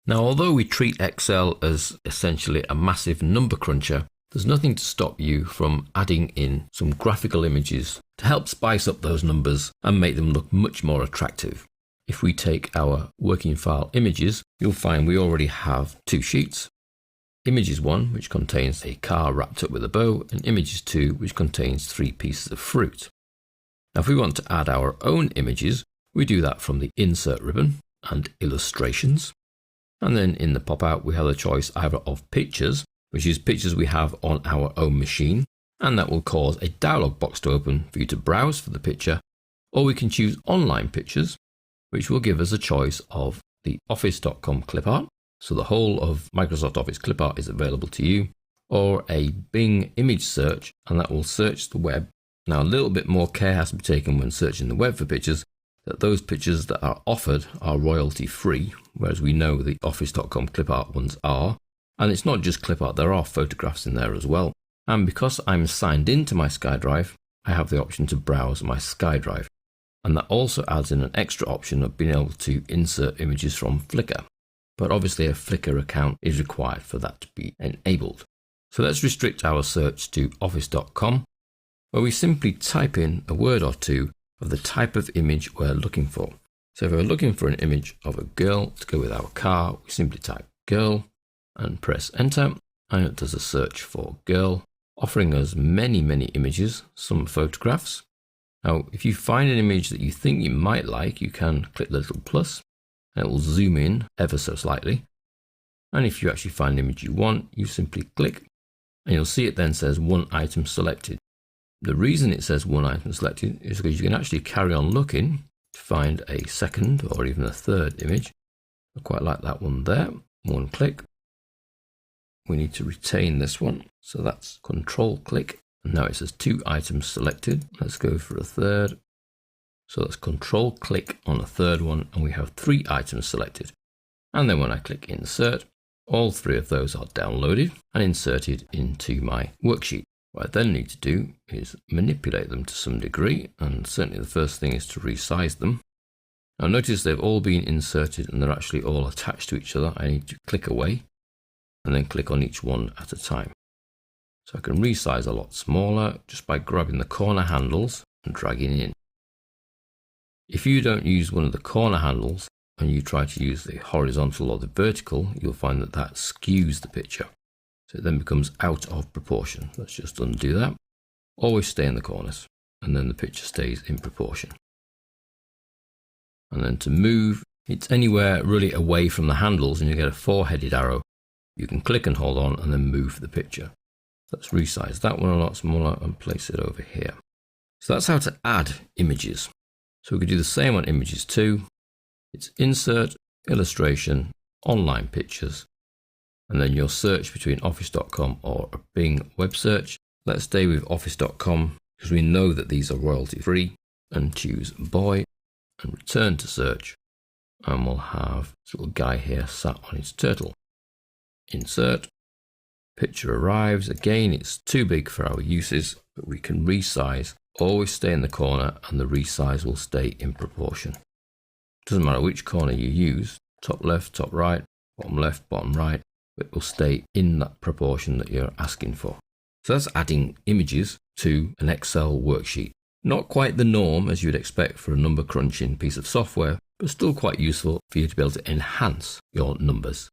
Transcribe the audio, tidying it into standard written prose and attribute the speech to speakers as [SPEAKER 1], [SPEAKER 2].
[SPEAKER 1] Now, although we treat Excel as essentially a massive number cruncher, there's nothing to stop you from adding in some graphical images to help spice up those numbers and make them look much more attractive. If we take our working file images, you'll find we already have two sheets. Images 1, which contains a car wrapped up with a bow, and Images 2, which contains 3 pieces of fruit. Now, if we want to add our own images, we do that from the Insert ribbon and Illustrations. And then in the pop-out, we have a choice either of Pictures, which is pictures we have on our own machine, and that will cause a dialog box to open for you to browse for the picture, or we can choose Online Pictures, which will give us a choice of the Office.com clip art, so the whole of Microsoft Office clip art is available to you, or a Bing image search, and that will search the web. Now, a little bit more care has to be taken when searching the web for pictures, that those pictures that are offered are royalty free, whereas we know the Office.com clip art ones are. And it's not just clip art, there are photographs in there as well. And because I'm signed into my SkyDrive, I have the option to browse my SkyDrive. And that also adds in an extra option of being able to insert images from Flickr. But obviously a Flickr account is required for that to be enabled. So let's restrict our search to Office.com, where we simply type in a word or two of the type of image we're looking for. So if we're looking for an image of a girl to go with our car, we simply type girl and press enter, and it does a search for girl, offering us many images, some photographs. Now, if you find an image that you think you might like, you can click the little plus, and it will zoom in ever so slightly. And if you actually find an image you want, you simply click, and you'll see it then says one item selected. The reason it says one item selected is because you can actually carry on looking to find a second or even a third image. I quite like that one there. One click. We need to retain this one. So that's Control click. And now it says 2 items selected. Let's go for a third. So that's Control click on a third one, and we have 3 items selected. And then when I click Insert, all 3 of those are downloaded and inserted into my worksheet. What I then need to do is manipulate them to some degree, and certainly the first thing is to resize them. Now notice they've all been inserted and they're actually all attached to each other. I need to click away and then click on each one at a time. So I can resize a lot smaller just by grabbing the corner handles and dragging in. If you don't use one of the corner handles and you try to use the horizontal or the vertical, you'll find that that skews the picture. So it then becomes out of proportion. Let's just undo that. Always stay in the corners, and then the picture stays in proportion. And then to move, it's anywhere really away from the handles, and you get a 4-headed arrow. You can click and hold on and then move the picture. Let's resize that one a lot smaller and place it over here. So that's how to add images. So we could do the same on Images 2. It's Insert, Illustration, Online Pictures, and then your search between Office.com or a Bing web search. Let's stay with Office.com because we know that these are royalty free, and choose boy and return to search. And we'll have this little guy here sat on his turtle. Insert, picture arrives. Again, it's too big for our uses, but we can resize. Always stay in the corner and the resize will stay in proportion. Doesn't matter which corner you use, top left, top right, bottom right, it will stay in that proportion that you're asking for. So that's adding images to an Excel worksheet. Not quite the norm as you'd expect for a number crunching piece of software, but still quite useful for you to be able to enhance your numbers.